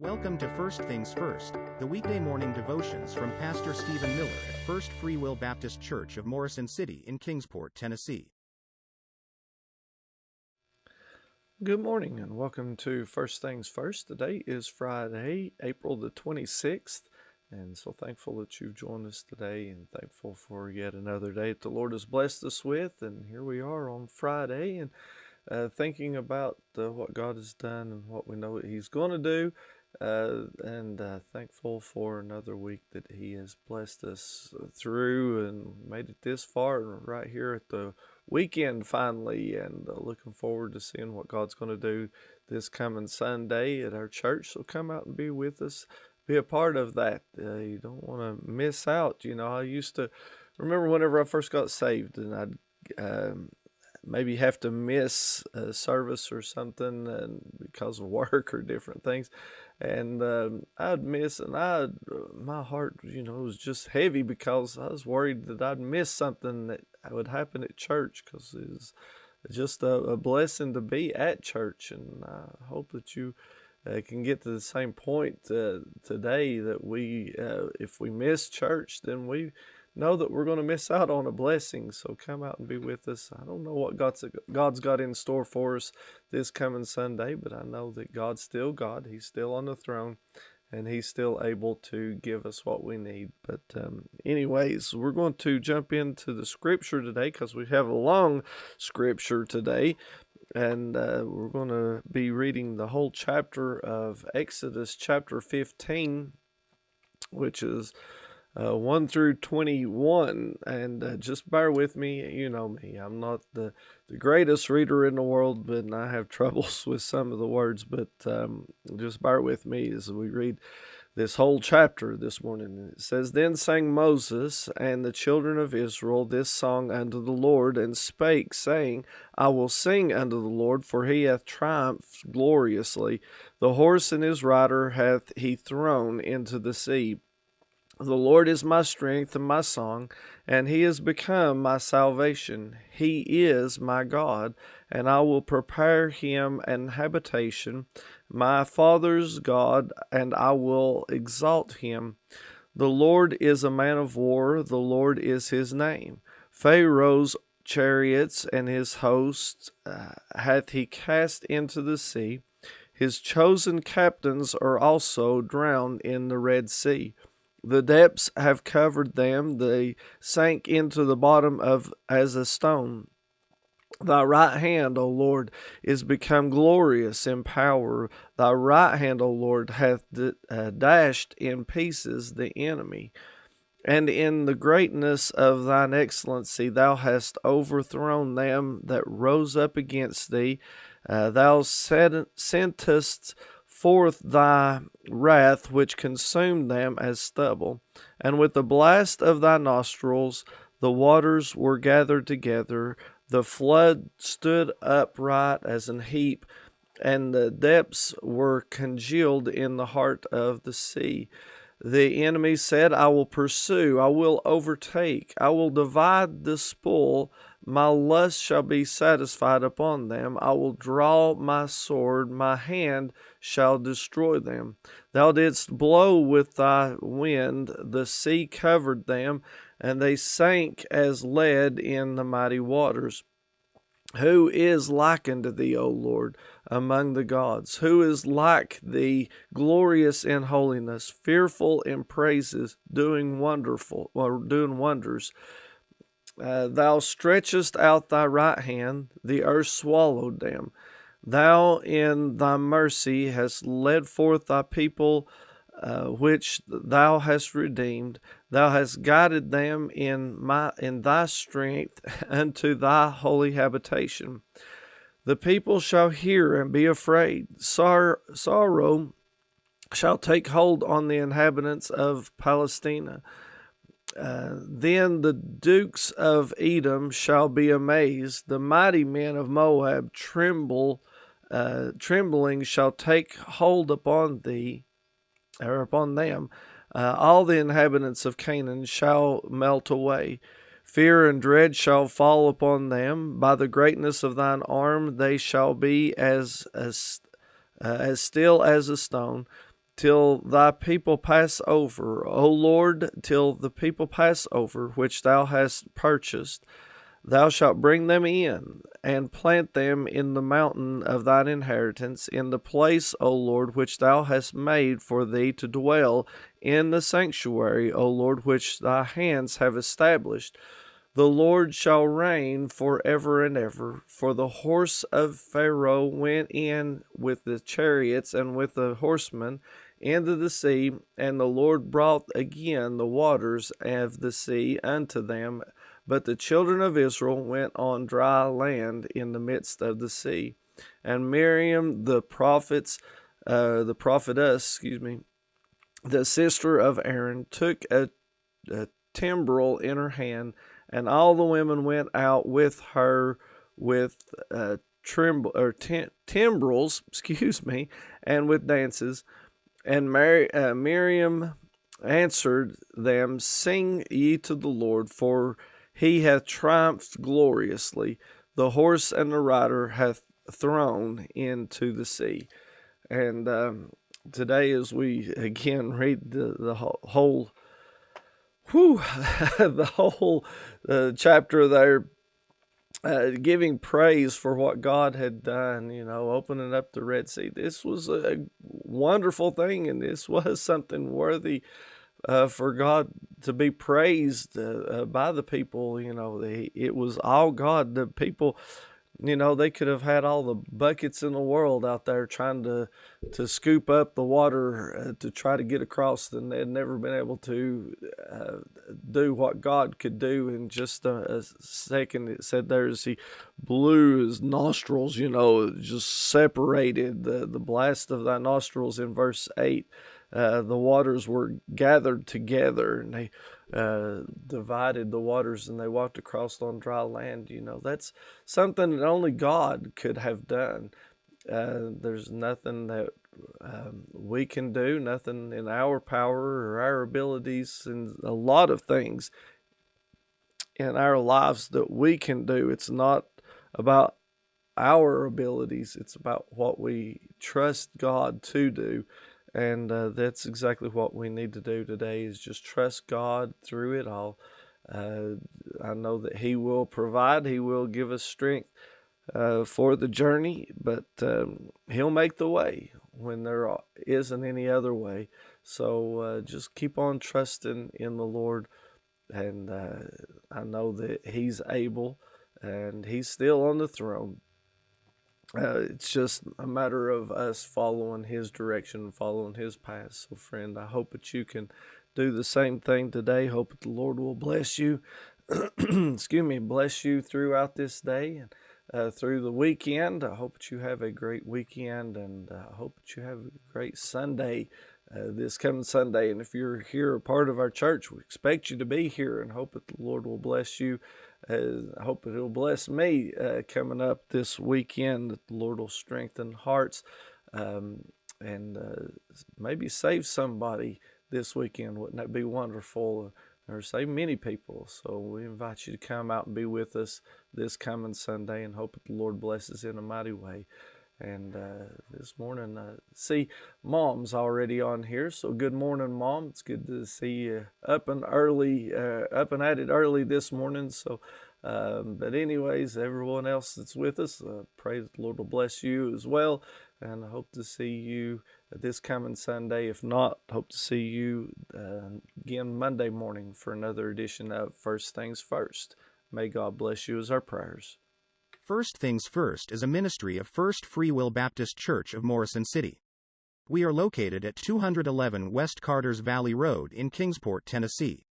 Welcome to First Things First, the weekday morning devotions from Pastor Stephen Miller at First Free Will Baptist Church of Morrison City in Kingsport, Tennessee. Good morning and welcome to First Things First. Today is Friday, April the 26th, and so thankful that you've joined us today and thankful for yet another day that the Lord has blessed us with. And here we are on Friday and thinking about what God has done and what we know He's going to do. And thankful for another week that He has blessed us through and made it this far and right here at the weekend finally, and looking forward to seeing what God's going to do this coming Sunday at our church. So come out and be with us, be a part of that. You don't want to miss out. You know, I used to remember whenever I first got saved and I'd maybe have to miss a service or something and because of work or different things. And I'd miss, and my heart, was just heavy because I was worried that I'd miss something that would happen at church, because it's just a blessing to be at church. And I hope that you can get to the same point today, that if we miss church, then we know that we're going to miss out on a blessing. So come out and be with us. I don't know what God's got in store for us this coming Sunday, but I know that God's still God. He's still on the throne, and He's still able to give us what we need. But anyways, we're going to jump into the scripture today because we have a long scripture today. And we're going to be reading the whole chapter of Exodus chapter 15, which is 1 through 21, and just bear with me. You know me, I'm not the greatest reader in the world, but I have troubles with some of the words, but just bear with me as we read this whole chapter this morning. It says, "Then sang Moses and the children of Israel this song unto the Lord, and spake, saying, I will sing unto the Lord, for He hath triumphed gloriously. The horse and his rider hath He thrown into the sea. The Lord is my strength and my song, and He is become my salvation. He is my God, and I will prepare Him an habitation, my father's God, and I will exalt Him. The Lord is a man of war, the Lord is His name. Pharaoh's chariots and his hosts hath He cast into the sea. His chosen captains are also drowned in the Red Sea. The depths have covered them, they sank into the bottom as a stone. Thy right hand, O Lord, is become glorious in power. Thy right hand, O Lord, hath dashed in pieces the enemy. And in the greatness of thine excellency thou hast overthrown them that rose up against thee. Thou sentest forth thy wrath, which consumed them as stubble. And with the blast of thy nostrils the waters were gathered together. The flood stood upright as an heap, and the depths were congealed in the heart of the sea. The enemy said, I will pursue, I will overtake, I will divide the spoil. My lust shall be satisfied upon them. I will draw my sword, my hand shall destroy them. Thou didst blow with thy wind, the sea covered them, and they sank as lead in the mighty waters. Who is like unto thee, O Lord, among the gods? Who is like thee, glorious in holiness, fearful in praises, doing wonders? Thou stretchest out thy right hand, the earth swallowed them. Thou in thy mercy hast led forth thy people, which thou hast redeemed. Thou hast guided them in thy strength unto thy holy habitation. The people shall hear and be afraid. Sorrow shall take hold on the inhabitants of Palestina. Then the dukes of Edom shall be amazed. The mighty men of Moab trembling shall take hold upon thee, or upon them. All the inhabitants of Canaan shall melt away. Fear and dread shall fall upon them. By the greatness of thine arm they shall be as still as a stone. till thy people pass over, O Lord, till the people pass over, which thou hast purchased. Thou shalt bring them in, and plant them in the mountain of thine inheritance, in the place, O Lord, which thou hast made for thee to dwell, in the sanctuary, O Lord, which thy hands have established. The Lord shall reign for ever and ever. For the horse of Pharaoh went in with the chariots and with the horsemen into the sea, and the Lord brought again the waters of the sea unto them. But the children of Israel went on dry land in the midst of the sea. And Miriam the prophetess, the sister of Aaron, took a timbrel in her hand, and all the women went out with her with timbrels, and with dances. And Miriam answered them, Sing ye to the Lord, for he hath triumphed gloriously. The horse and the rider hath thrown into the sea. And today, as we again read the whole the whole chapter there, giving praise for what God had done, opening up the Red Sea. This was a wonderful thing, and this was something worthy for God to be praised by the people. It was all God. The people, they could have had all the buckets in the world out there trying to scoop up the water to try to get across, and they'd never been able to do what God could do in just a second. It said there as he blew his nostrils, just separated the blast of thy nostrils in verse 8. The waters were gathered together, and they divided the waters, and they walked across on dry land. That's something that only God could have done. There's nothing that we can do, nothing in our power or our abilities, and a lot of things in our lives that we can do. It's not about our abilities, it's about what we trust God to do. And that's exactly what we need to do today, is just trust God through it all. I know that he will provide, he will give us strength for the journey, but he'll make the way when there isn't any other way. So just keep on trusting in the Lord, and I know that he's able, and he's still on the throne. It's just a matter of us following his direction, following his path. So, friend, I hope that you can do the same thing today. Hope that the Lord will bless you. Bless you throughout this day and through the weekend. I hope that you have a great weekend, and I hope that you have a great Sunday this coming Sunday. And if you're here a part of our church, we expect you to be here, and hope that the Lord will bless you. I hope that he'll bless me coming up this weekend, that the Lord will strengthen hearts and maybe save somebody this weekend. Wouldn't that be wonderful? Or save many people. So we invite you to come out and be with us this coming Sunday, and hope that the Lord blesses in a mighty way. And this morning, see, Mom's already on here. So good morning, Mom. It's good to see you up and at it early this morning. So, but anyways, everyone else that's with us, pray that the Lord will bless you as well. And I hope to see you this coming Sunday. If not, hope to see you again Monday morning for another edition of First Things First. May God bless you, as our prayers. First Things First is a ministry of First Free Will Baptist Church of Morrison City. We are located at 211 West Carters Valley Road in Kingsport, Tennessee.